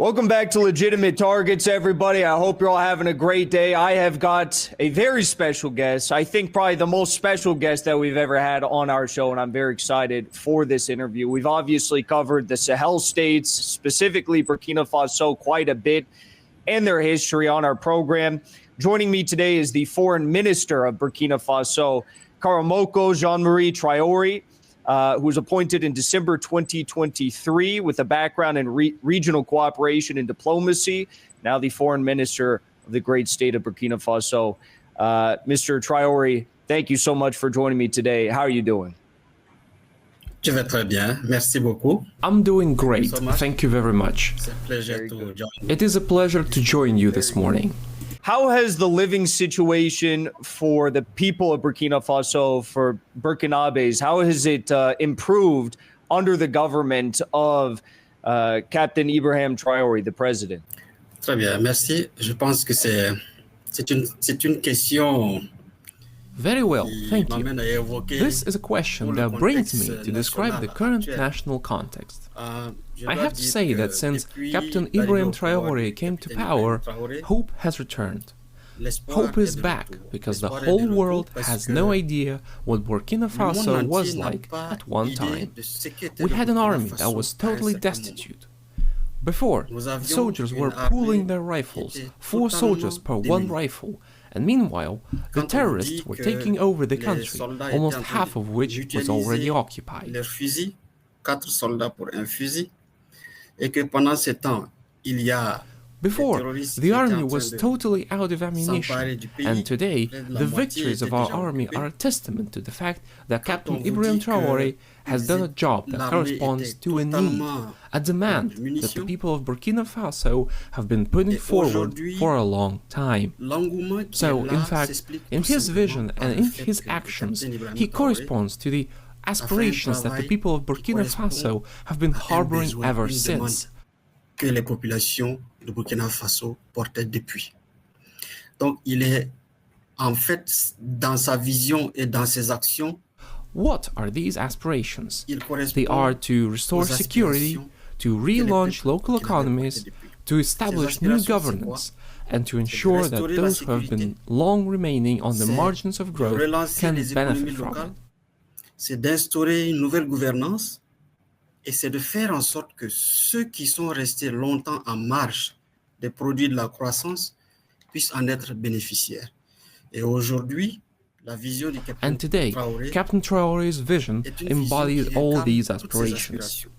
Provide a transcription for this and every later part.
Welcome back to Legitimate Targets, everybody. I hope you're all having a great day. I have got a very special guest. I think probably the most special guest that we've ever had on our show, and I'm very excited for this interview. We've obviously covered the Sahel states, specifically Burkina Faso, quite a bit, and their history on our program. Joining me today is the Foreign Minister of Burkina Faso, Karamoko Jean-Marie Traoré, who was appointed in December 2023 with a background in regional cooperation and diplomacy, now the foreign minister of the great state of Burkina Faso. Mr. Traoré, thank you so much for joining me today. How are you doing? Je vais très bien. Merci beaucoup. I'm doing great. Thank you very much. It's a pleasure to join you. It is a pleasure to join you this morning. How has the living situation for the people of Burkina Faso, for Burkinabes, how has it improved under the government of Captain Ibrahim Traoré, the president? Très bien, merci. Je pense que c'est une question Very well, thank qui you. m'amène à évoquer This is a question that brings me to describe the current actuel. national context. Je I dois have to dire say que that since depuis Captain l'arrivée Ibrahim au pouvoir Traoré du came to Capitaine power, Ibrahim Traoré, hope has returned. l'espoir Hope est is de back retour. because the L'espoir est whole de retour world parce has que no idea what Burkina le monde Faso entier was n'a like pas at one idée time. de ce qu'était We le had an Burkina army that Faso was à un totally certain moment. destitute. Before, Nous avions soldiers were une armée pooling their qui rifles, était 4 soldiers per totalement one démunie. rifle, and meanwhile, the Quand on terrorists dit were que taking over the les country, soldats étaient almost en train half of which was d'utiliser already occupied. leurs fusils, 4 soldats pour un fusil, et que pendant ce temps, il y a Before, des terroristes the qui étaient army en train was de totally out of s'emparer ammunition, du pays. and today, Près de la the moitié victories of étaient our déjà army occupés. are a testament to the fact that Quand Captain on vous Ibrahim dit que Traoré has done a job that l'armée corresponds était to a need, totalement a demand de that the munitions, people of Burkina Faso have been putting Et forward aujourd'hui, for a long time. l'engouement qui So, est là in fact, s'explique in tout his simplement vision par and le in fait his que le actions, capitaine Ibrahim he Traoré corresponds to the aspirations that the travail people of qui Burkina correspond Faso have been à un harboring besoin, ever une demande since. que les populations de Burkina Faso portaient depuis. Donc, il est en fait dans sa vision et dans ses actions, What are these aspirations? il They correspond are to restore aux security, aspirations to que les relaunch peuples local burkinabés economies, portaient depuis. to establish new aspirations, c'est governance, and to ensure that restaurer la those who have been long remaining on the C'est margins of de growth relancer can les benefit économies from locales, it. c'est d'instaurer une nouvelle gouvernance et c'est de faire en sorte que ceux qui sont restés longtemps en marge des produits de la croissance puissent en être bénéficiaires. Et aujourd'hui, la vision du capitaine And today, Traoré Captain Traoré's vision est une vision embodies qui all incarne these toutes ces aspirations. aspirations.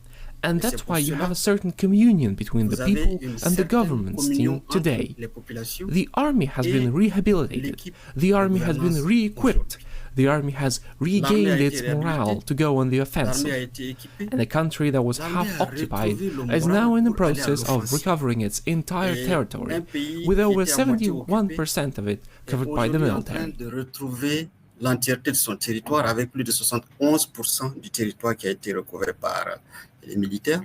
And Et c'est that's pour why you cela have a certain communion between the Vous avez people une and the certaine government's communion team entre today. les populations The army has et been rehabilitated. l'équipe The de army has been gouvernance re-equipped. aujourd'hui. The army has L'armée a regained été its morale réhabilitée. to go on the L'armée a offensive. été équipée. And a country that was L'armée half a occupied retrouvé le is moral now in the pour aller à process of l'offensive. recovering its entire Et territory, un pays with qui over était à moitié 71% of it est covered by the aujourd'hui en train military. de retrouver l'entièreté de son territoire avec plus de 71% du territoire qui a été recouvert par les militaires.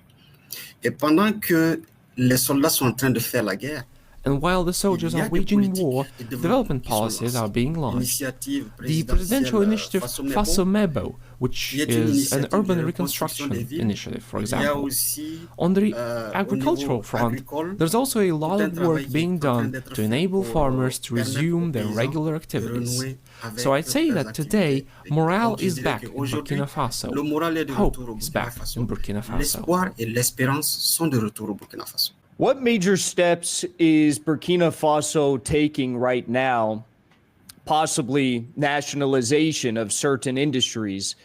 Et pendant que les soldats sont en train de faire la guerre, And while the soldiers il y a are des waging politiques war, de development qui sont policies lancées. are being launched. L'initiative The presidential initiative Faso-Mebo, FASO-Mebo, which qui est une is an initiative urban de reconstruction reconstruction des villes. initiative, for il y a example. aussi On the au agricultural niveau front, agricole, there's also a lot tout un of travail work qui being est en train done d'être to fait enable pour farmers to permettre resume aux their paysans regular de activities. renouer avec So I'd say leurs that today, activités. morale Donc, je is dirais back in qu'aujourd'hui, Burkina Faso. le moral est de Hope retour au is Burkina back Faso. in Burkina Faso. L'espoir et l'espérance sont de retour au Burkina Faso. What major steps is Burkina Faso taking right now, possibly nationalization of certain industries,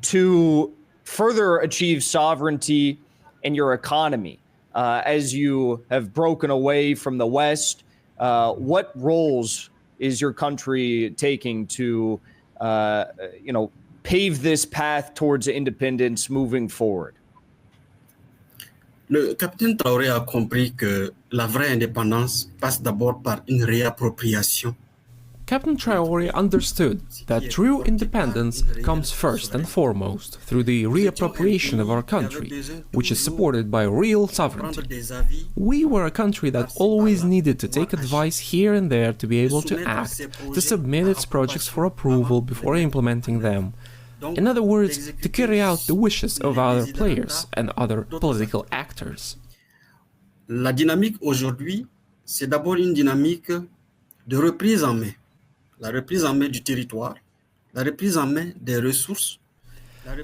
to further achieve sovereignty in your economy? As you have broken away from the West, what roles is your country taking to, pave this path towards independence moving forward? Le capitaine Traoré a compris que la vraie indépendance passe d'abord par une réappropriation. Captain Traoré understood that true independence comes first and foremost through the reappropriation of our country, which is supported by real sovereignty. We were a country that always needed to take advice here and there to be able to act, to submit its projects for approval before implementing them. In other words, to carry out the wishes of other players and other political actors. La dynamique aujourd'hui, c'est d'abord une dynamique de reprise en main. La reprise en main du territoire, la reprise en main des ressources.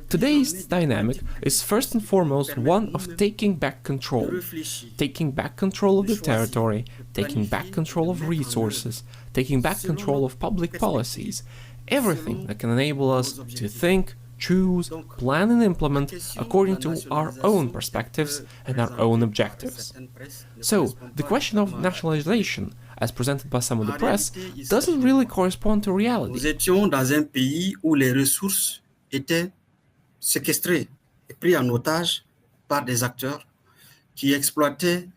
Today's dynamic is first and foremost one of taking back control of the territory, taking back control of resources, taking back control of public policies, everything that can enable us to think, choose, plan and implement according to our own perspectives and our own objectives. So, the question of nationalization, as presented by some of the press, doesn't really correspond to reality. Nous étions dans un pays où les ressources étaient séquestrées et prises en otage par des acteurs qui exploitaient.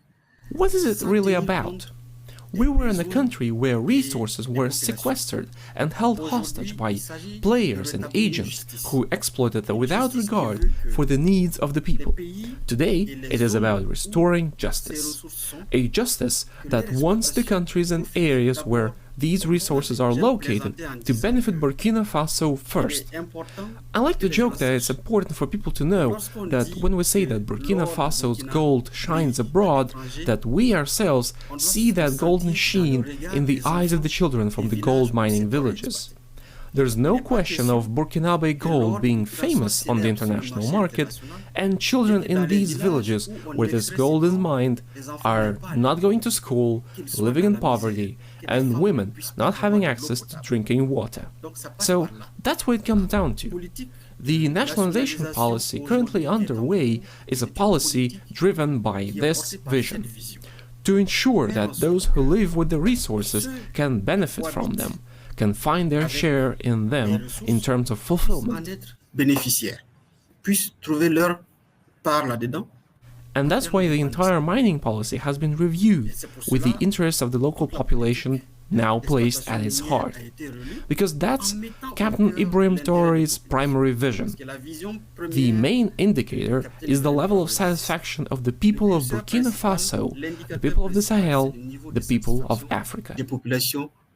What is it really about? We were in a country where resources were sequestered and held hostage by players and agents who exploited them without regard for the needs of the people. Today, it is about restoring justice. A justice that wants the countries and areas where these resources are located to benefit Burkina Faso first. I like to joke that it's important for people to know that when we say that Burkina Faso's gold shines abroad, that we ourselves see that golden sheen in the eyes of the children from the gold mining villages. There's no question of Burkinabe gold being famous on the international market, and children in these villages where this gold is mined are not going to school, living in poverty, and women not having access to drinking water. So that's what it comes down to. The nationalization policy currently underway is a policy driven by this vision, to ensure that those who live with the resources can benefit from them, can find their share in them in terms of fulfillment. And that's why the entire mining policy has been reviewed, with the interests of the local population now placed at its heart. Because that's Captain Ibrahim Traoré's primary vision. The main indicator is the level of satisfaction of the people of Burkina Faso, the people of the Sahel, the people of Africa.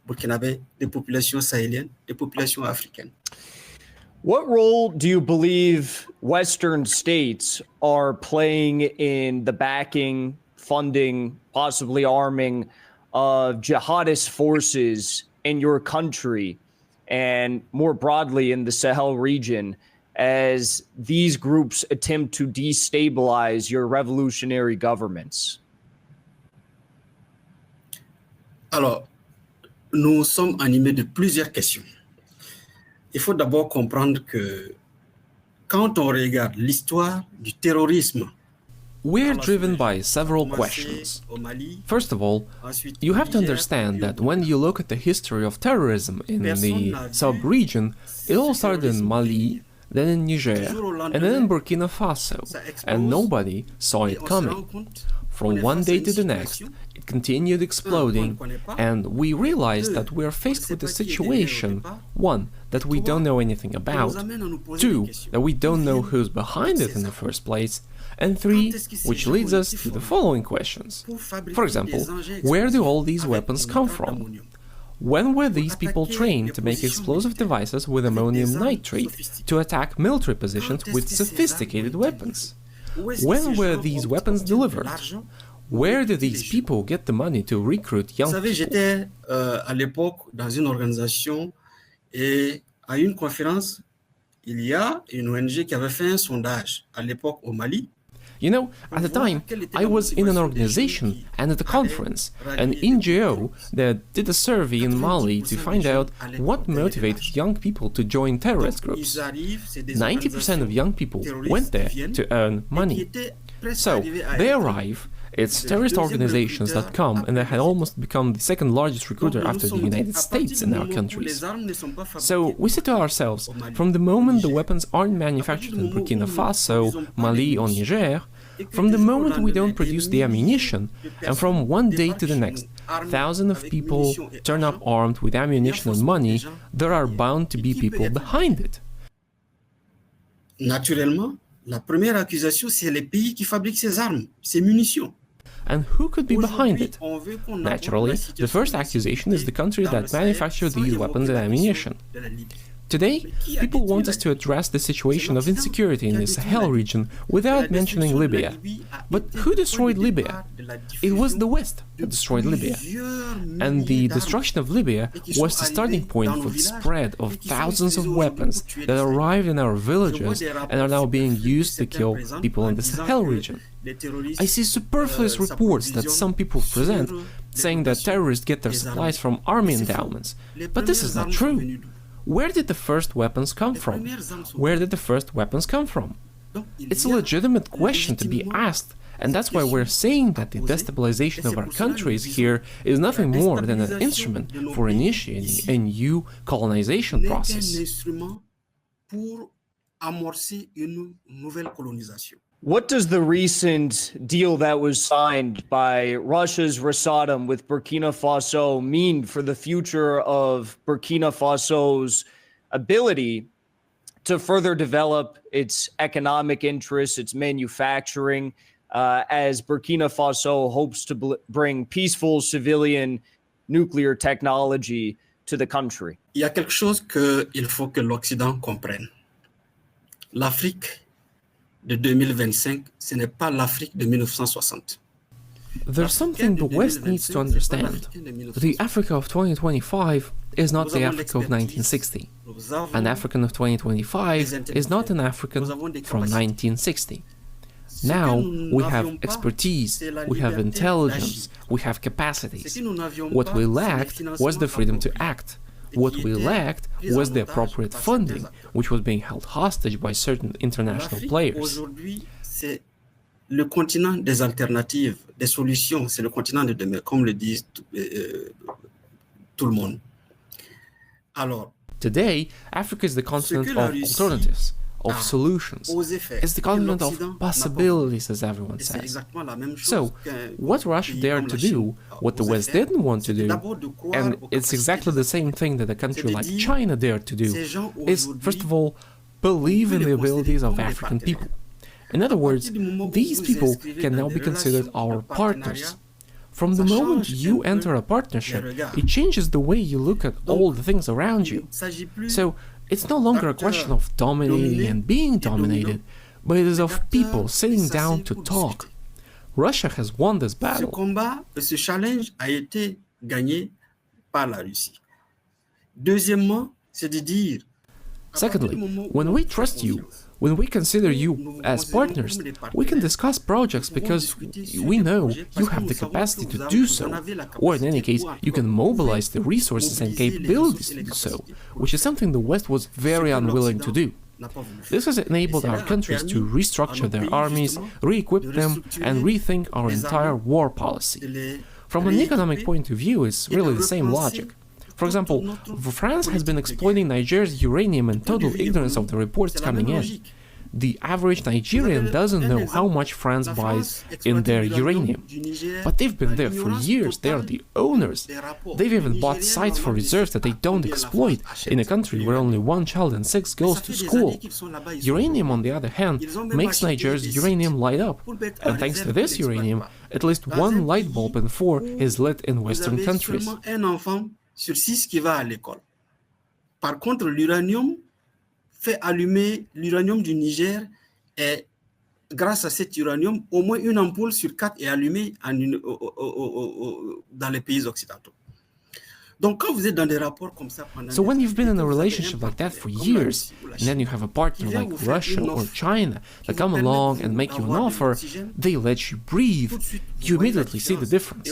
Burkinabé, des populations sahéliennes, des populations africaines. What role do you believe Western states are playing in the backing, funding, possibly arming of jihadist forces in your country and more broadly in the Sahel region as these groups attempt to destabilize your revolutionary governments? Alors, nous sommes animés de plusieurs questions. Il faut d'abord comprendre que quand on regarde l'histoire du terrorisme, we're driven by several questions. First of all, you have to understand that when you look at the history of terrorism in the sub-region, it all started in Mali, then in Niger, and then in Burkina Faso, and nobody saw it coming. From one day to the next, it continued exploding, and we realized that we are faced with a situation, one, that we don't know anything about, two, that we don't know who's behind it in the first place, and three, which leads us to the following questions. For example, where do all these weapons come from? When were these people trained to make explosive devices with ammonium nitrate to attack military positions with sophisticated weapons? When were these weapons delivered? Where do these people get the money to recruit young people? J'étais à l'époque dans une organisation et à une conférence, il y a une ONG qui avait fait un sondage à l'époque au Mali. You know, at the time, I was in an organization and at a conference, an NGO that did a survey in Mali to find out what motivated young people to join terrorist groups. 90% of young people went there to earn money. So, they arrive, it's terrorist organizations that come, and they had almost become the second largest recruiter after the United States in our countries. So we said to ourselves, from the moment the weapons aren't manufactured in Burkina Faso, Mali or Niger, from the moment we don't produce the ammunition, and from one day to the next, thousands of people turn up armed with ammunition and money, there are bound to be people behind it. Naturellement, la première accusation, c'est les pays qui fabriquent ces armes, ces munitions. And who could be behind it? Naturally, the first accusation is the country that manufactured these weapons and ammunition. Today, people want us to address the situation of insecurity in the Sahel region without mentioning Libya. But who destroyed Libya? It was the West that destroyed Libya. And the destruction of Libya was the starting point for the spread of thousands of weapons that arrived in our villages and are now being used to kill people in the Sahel region. I see superfluous reports that some people present saying that terrorists get their supplies from army endowments. But this is not true. Where did the first weapons come from? Where did the first weapons come from? It's a legitimate question to be asked, and that's why we're saying that the destabilization of our countries here is nothing more than an instrument for initiating a new colonization process. What does the recent deal that was signed by Russia's Rosatom with Burkina Faso mean for the future of Burkina Faso's ability to further develop its economic interests, its manufacturing, as Burkina Faso hopes to bring peaceful civilian nuclear technology to the country? Il y a quelque chose qu'il faut que l'Occident comprenne. L'Afrique de 2025, ce n'est pas l'Afrique de 1960. There's something the West needs to understand. The Africa of 2025 is not the Africa of 1960. An African of 2025 is not an African from 1960. Now we have expertise, we have intelligence, we have capacities. What we lacked was the freedom to act. What we lacked was the appropriate funding, which was being held hostage by certain international players. Le continent des alternatives, des solutions, c'est le continent de demain, comme le dit tout le monde. Alors, today, Africa is the continent of alternatives, of solutions. It's the continent of possibilities, as everyone says. So, what Russia dared to do, what the West didn't want to do, and it's exactly the same thing that a country like China dared to do, is, first of all, believe in the abilities of African people. In other words, these people can now be considered our partners. From the moment you enter a partnership, it changes the way you look at all the things around you. So, it's no longer a question of dominating and being dominated, but it is of people sitting down to talk. Russia has won this battle. Ce challenge a été gagné par la Russie. Deuxièmement, c'est de dire. Secondly, when we trust you, when we consider you as partners, we can discuss projects because we know you have the capacity to do so, or in any case, you can mobilize the resources and capabilities to do so, which is something the West was very unwilling to do. This has enabled our countries to restructure their armies, re-equip them, and rethink our entire war policy. From an economic point of view, it's really the same logic. For example, France has been exploiting Nigeria's uranium in total ignorance of the reports coming in. The average Nigerian doesn't know how much France buys in their uranium. But they've been there for years, they are the owners. They've even bought sites for reserves that they don't exploit in a country where only 1 child in 6 goes to school. Uranium, on the other hand, makes Nigeria's uranium light up. And thanks to this uranium, at least 1 light bulb in 4 is lit in Western countries. Sur 6 qui va à l'école. Par contre, l'uranium fait allumer, l'uranium du Niger est, grâce à cet uranium, au moins 1 ampoule sur 4 est allumée dans les pays occidentaux. Donc, quand vous êtes dans des rapports comme ça, so when you've been in a relationship like that for years, and then you have a partner like Russia or China that come along and make you an offer, they let you breathe, you immediately see the difference.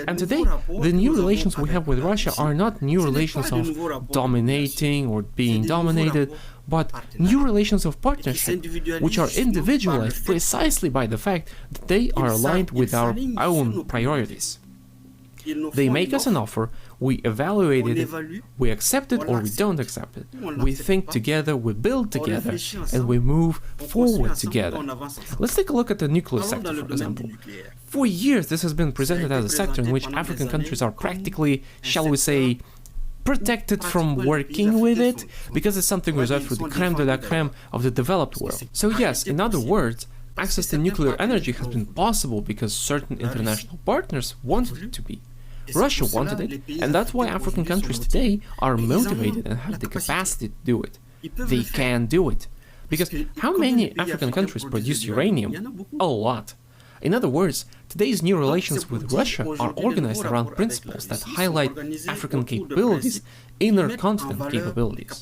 And today, the new relations we have with Russia are not new relations of dominating or being dominated, but new relations of partnership, which are individualized precisely by the fact that they are aligned with our own priorities. They make us an offer, we evaluate it, we accept it or we don't accept it. We think together, we build together, and we move forward together. Let's take a look at the nuclear sector, for example. For years, this has been presented as a sector in which African countries are practically, shall we say, protected from working with it, because it's something reserved for the crème de la crème of the developed world. So yes, in other words, access to nuclear energy has been possible because certain international partners wanted it to be. Russia wanted it, and that's why African countries today are motivated and have the capacity to do it. They can do it. Because how many African countries produce uranium? A lot. In other words, today's new relations with Russia are organized around principles that highlight African capabilities, inner continent capabilities.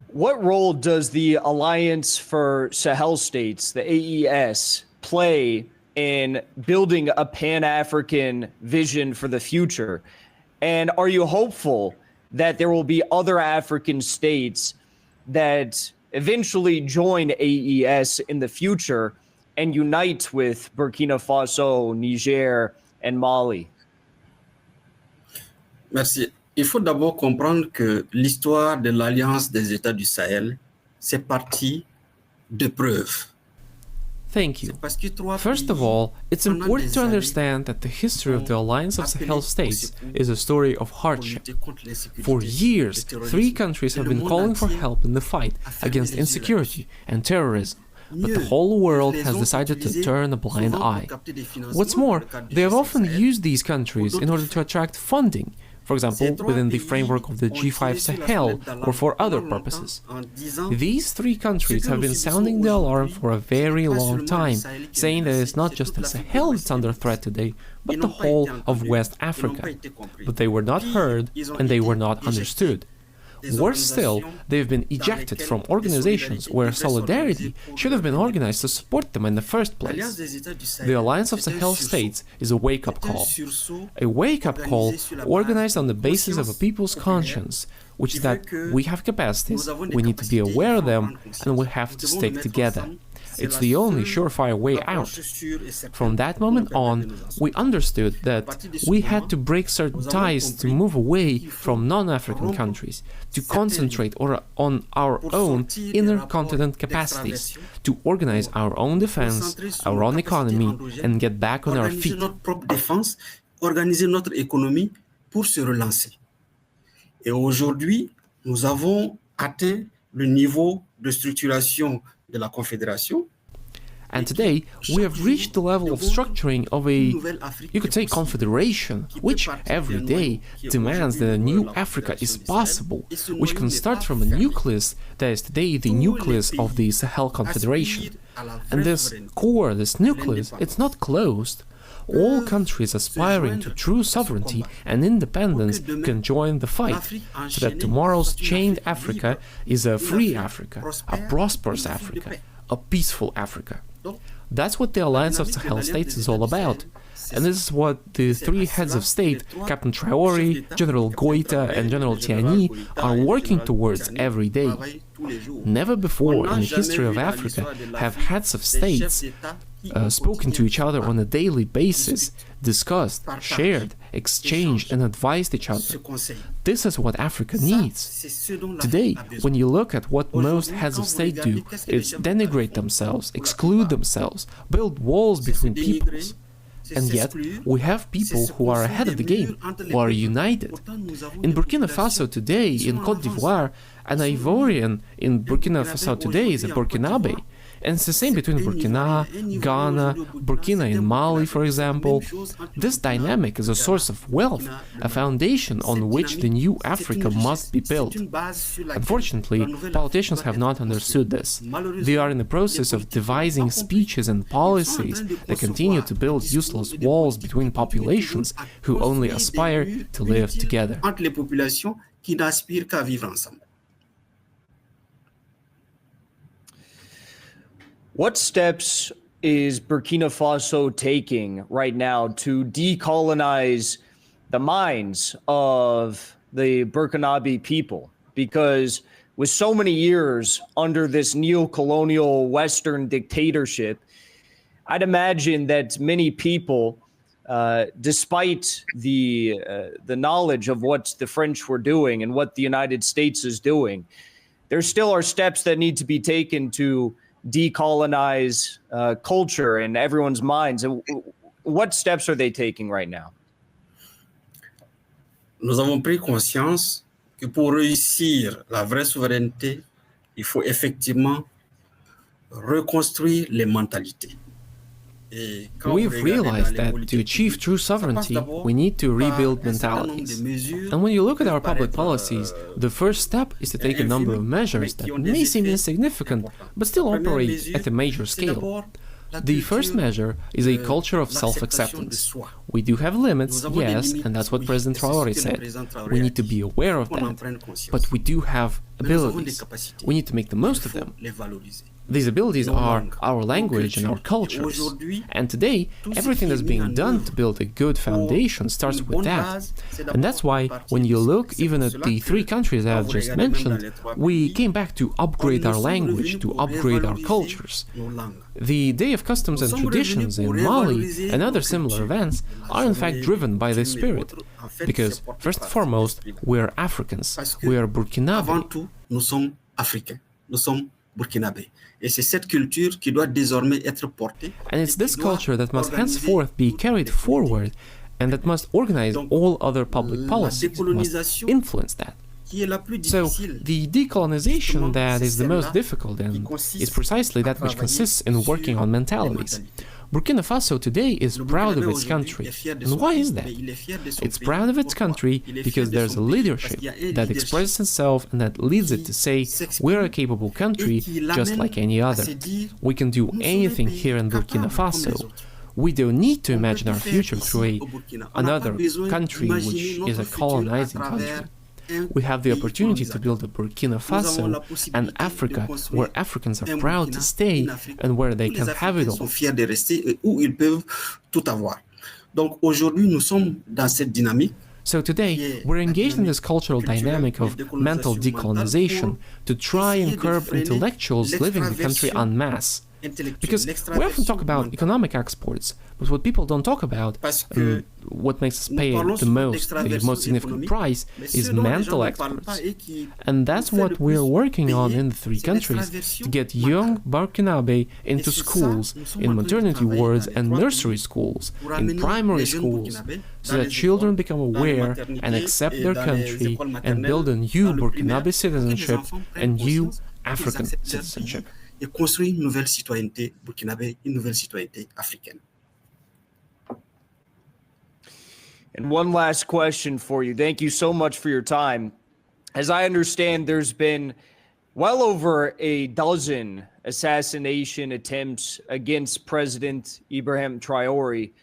What role does the Alliance for Sahel States, the AES, play in building a Pan-African vision for the future? And are you hopeful that there will be other African states that eventually join AES in the future and unite with Burkina Faso, Niger, and Mali? Merci. Il faut d'abord comprendre que l'histoire de l'Alliance des États du Sahel, c'est partie de preuves. Thank you. First of all, it's important to understand that the history of the Alliance of Sahel States is a story of hardship. For years, 3 countries have been calling for help in the fight against insecurity and terrorism, but the whole world has decided to turn a blind eye. What's more, they have often used these countries in order to attract funding, for example, within the framework of the G5 Sahel or for other purposes. These 3 countries have been sounding the alarm for a very long time, saying that it's not just the Sahel that's under threat today, but the whole of West Africa. But they were not heard and they were not understood. Worse still, they've been ejected from organizations where solidarity should have been organized to support them in the first place. The Alliance of Sahel States is a wake-up call. A wake-up call organized on the basis of a people's conscience, which is that we have capacities, we need to be aware of them, and we have to stick together. It's the only surefire way out. From that moment on, we understood that we had to break certain ties to move away from non-African countries, to concentrate on our own inner continent capacities, to organize our own defense, our own economy, and get back on our feet. Organiser notre économie pour se relancer. Et aujourd'hui, nous avons atteint le niveau de structuration de la Confédération. And today, we have reached the level of structuring of a, you could say, confederation, which every day demands that a new Africa is possible, which can start from a nucleus that is today the nucleus of the Sahel Confederation. And this core, this nucleus, it's not closed. All countries aspiring to true sovereignty and independence can join the fight, so that tomorrow's chained Africa is a free Africa, a prosperous Africa, a peaceful Africa. That's what the Alliance of Sahel States is all about. And this is what the 3 heads of state, Captain Traoré, General Goïta, and General Tiani, are working towards every day. Never before in the history of Africa have heads of states spoken to each other on a daily basis, discussed, shared, exchanged, and advised each other. This is what Africa needs. Today, when you look at what most heads of state do, it's denigrate themselves, exclude themselves, build walls between peoples. And yet, we have people who are ahead of the game, who are united. In Burkina Faso today, in Côte d'Ivoire, an Ivorian in Burkina Faso today is a Burkinabe. And it's the same between Burkina, Ghana, Burkina in Mali, for example. This dynamic is a source of wealth, a foundation on which the new Africa must be built. Unfortunately, politicians have not understood this. They are in the process of devising speeches and policies that continue to build useless walls between populations who only aspire to live together. What steps is Burkina Faso taking right now to decolonize the minds of the Burkinabe people? Because with so many years under this neo-colonial Western dictatorship, I'd imagine that many people, despite the knowledge of what the French were doing and what the United States is doing, there still are steps that need to be taken to decolonize culture in everyone's minds. What steps are they taking right now? Nous avons pris conscience que pour réussir la vraie souveraineté, il faut effectivement reconstruire les mentalités. We've realized that to achieve true sovereignty, we need to rebuild mentalities. And when you look at our public policies, the first step is to take a number of measures that may seem insignificant, but still operate at a major scale. The first measure is a culture of self-acceptance. We do have limits, yes, and that's what President Traoré said. We need to be aware of that, but we do have abilities. We need to make the most of them. These abilities are our language and our cultures. And today, everything that's being done to build a good foundation starts with that. And that's why, when you look even at the three countries I have just mentioned, we came back to upgrade our language, to upgrade our cultures. The Day of Customs and Traditions in Mali and other similar events are in fact driven by this spirit. Because, first and foremost, we are Africans. We are Burkinabe. And it's this culture that must henceforth be carried forward and that must organize all other public policies, must influence that. So, the decolonization that is the most difficult and is precisely that which consists in working on mentalities. Burkina Faso today is proud of its country. And why is that? It's proud of its country because there's a leadership that expresses itself and that leads it to say, we're a capable country just like any other. We can do anything here in Burkina Faso. We don't need to imagine our future through another country which is a colonizing country. We have the opportunity to build a Burkina Faso and Africa where Africans are proud to stay and where they can have it all. So today, we're engaged in this cultural dynamic of mental decolonization to try and curb intellectuals living in the country en masse. Because we often talk about economic exports, but what people don't talk about, what makes us pay the most significant price, is mental exports. And that's what we're working on in the three countries, to get young Burkinabe into schools, in maternity wards and nursery schools, in primary schools, so that children become aware and accept their country and build a new Burkinabe citizenship and new African citizenship. Et construire une nouvelle citoyenneté burkinabé, une nouvelle citoyenneté africaine. And one last question for you. Thank you so much for your time. As I understand, there's been well over a dozen assassination attempts against President Ibrahim Traoré.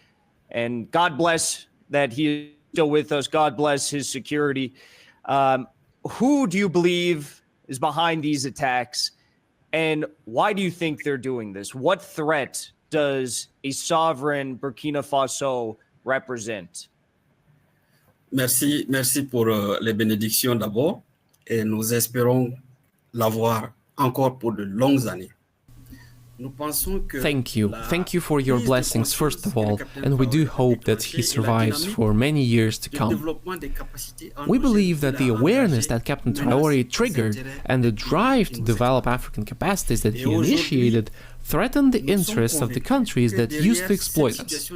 And God bless that he is still with us. God bless his security. Who do you believe is behind these attacks? And why do you think they're doing this? What threat does a sovereign Burkina Faso represent? Merci pour les bénédictions d'abord, et nous espérons l'avoir encore pour de longues années. Thank you for your blessings first of all, and we do hope that he survives for many years to come. We believe that the awareness that Captain Traoré triggered and the drive to develop African capacities that he initiated threatened the interests of the countries that used to exploit us.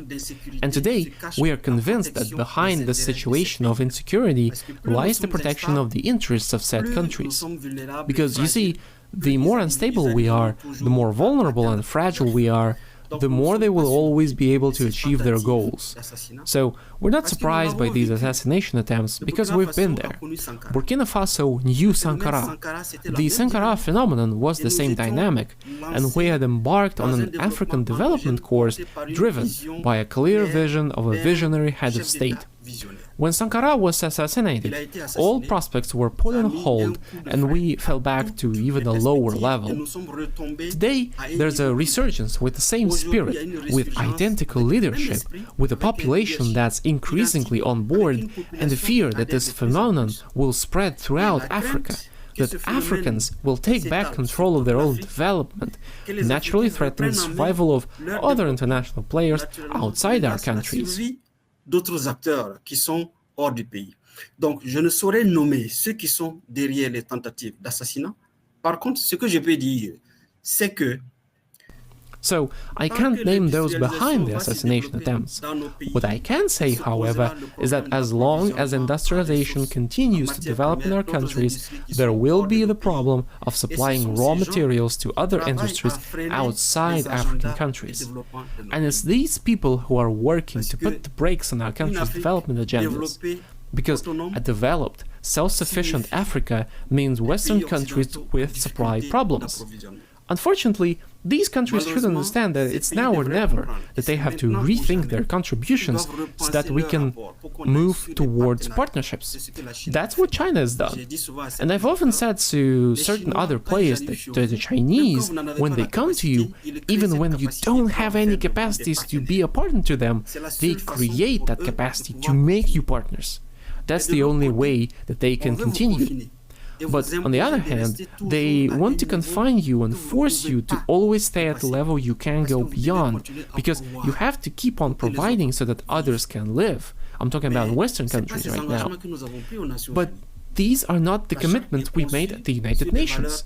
And today, we are convinced that behind the situation of insecurity lies the protection of the interests of said countries. Because, you see, the more unstable we are, the more vulnerable and fragile we are, the more they will always be able to achieve their goals. So, we're not surprised by these assassination attempts because we've been there. Burkina Faso knew Sankara. The Sankara phenomenon was the same dynamic, and we had embarked on an African development course driven by a clear vision of a visionary head of state. When Sankara was assassinated, all prospects were put on hold and we fell back to even a lower level. Today, there's a resurgence with the same spirit, with identical leadership, with a population that's increasingly on board, and the fear that this phenomenon will spread throughout Africa, that Africans will take back control of their own development, naturally threatening the survival of other international players outside our countries. D'autres acteurs qui sont hors du pays. Donc, je ne saurais nommer ceux qui sont derrière les tentatives d'assassinat. Par contre, ce que je peux dire, c'est que So I can't name those behind the assassination attempts. What I can say, however, is that as long as industrialization continues to develop in our countries, there will be the problem of supplying raw materials to other industries outside African countries. And it's these people who are working to put the brakes on our country's development agendas. Because a developed, self-sufficient Africa means Western countries with supply problems. Unfortunately, these countries should understand that it's now or never, that they have to rethink their contributions so that we can move towards partnerships. That's what China has done. And I've often said to certain other players that the Chinese, when they come to you, even when you don't have any capacities to be a partner to them, they create that capacity to make you partners. That's the only way that they can continue. But on the other hand, they want to confine you and force you to always stay at the level you can't go beyond, because you have to keep on providing so that others can live. I'm talking about Western countries right now. But these are not the commitments we made at the United Nations.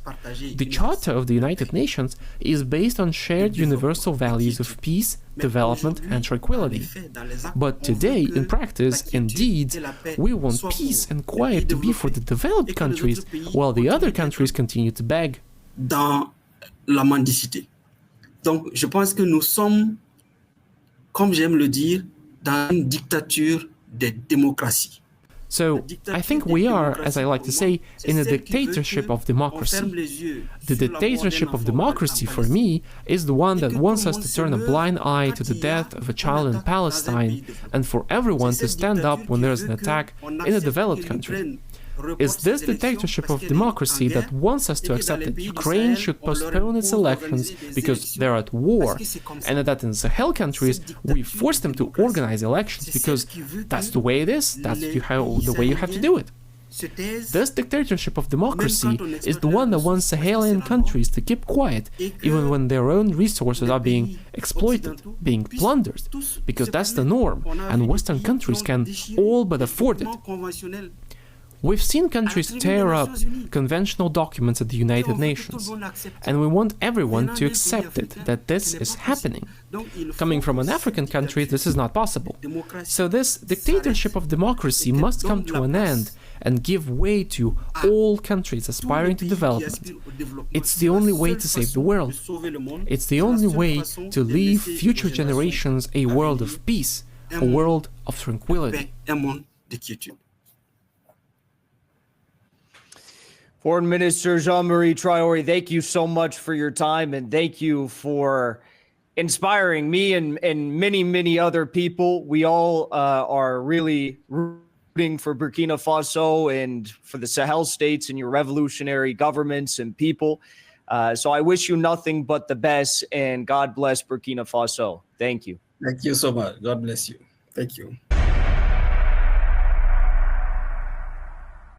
The Charter of the United Nations is based on shared universal values of peace, development, and tranquility. But today, in practice, indeed, we want peace and quiet to be for the developed countries, while the other countries continue to beg. Dans la mendicité. Donc, je pense que nous sommes, comme j'aime le dire, dans une dictature des démocraties. So, I think we are, as I like to say, in a dictatorship of democracy. The dictatorship of democracy, for me, is the one that wants us to turn a blind eye to the death of a child in Palestine and for everyone to stand up when there is an attack in a developed country. It's this dictatorship of democracy that wants us to accept that Ukraine should postpone its elections because they're at war, and that in Sahel countries we force them to organize elections because that's the way it is, that's the way you have to do it. This dictatorship of democracy is the one that wants Sahelian countries to keep quiet even when their own resources are being exploited, being plundered, because that's the norm, and Western countries can all but afford it. We've seen countries tear up conventional documents at the United Nations, and we want everyone to accept it, that this is happening. Coming from an African country, this is not possible. So this dictatorship of democracy must come to an end and give way to all countries aspiring to development. It's the only way to save the world. It's the only way to leave future generations a world of peace, a world of tranquility. Foreign Minister Jean-Marie Traoré, thank you so much for your time, and thank you for inspiring me and many, many other people. We all are really rooting for Burkina Faso and for the Sahel states and your revolutionary governments and people. So I wish you nothing but the best, and God bless Burkina Faso. Thank you. Thank you so much. God bless you. Thank you.